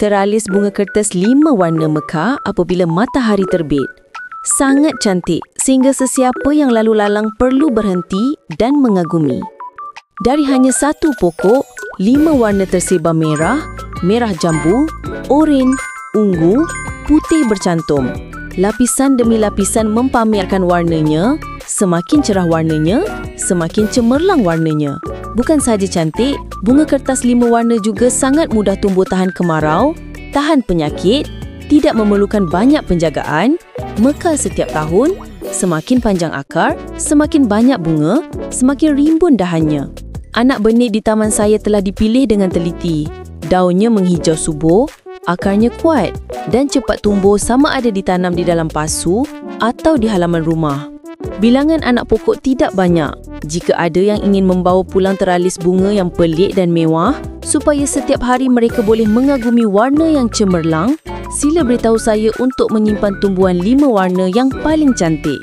Teralis bunga kertas 5 warna mekar apabila matahari terbit. Sangat cantik sehingga sesiapa yang lalu lalang perlu berhenti dan mengagumi. Dari hanya satu pokok, 5 warna tersebar merah, merah jambu, oranye, ungu, putih bercantum. Lapisan demi lapisan mempamerkan warnanya, semakin cerah warnanya, semakin cemerlang warnanya. Bukan sahaja cantik, bunga kertas 5 warna juga sangat mudah tumbuh tahan kemarau, tahan penyakit, tidak memerlukan banyak penjagaan, mekar setiap tahun, semakin panjang akar, semakin banyak bunga, semakin rimbun dahannya. Anak benih di taman saya telah dipilih dengan teliti. Daunnya menghijau subur, akarnya kuat dan cepat tumbuh sama ada ditanam di dalam pasu atau di halaman rumah. Bilangan anak pokok tidak banyak. Jika ada yang ingin membawa pulang teralis bunga yang pelik dan mewah, supaya setiap hari mereka boleh mengagumi warna yang cemerlang, sila beritahu saya untuk menyimpan tumbuhan 5 warna yang paling cantik.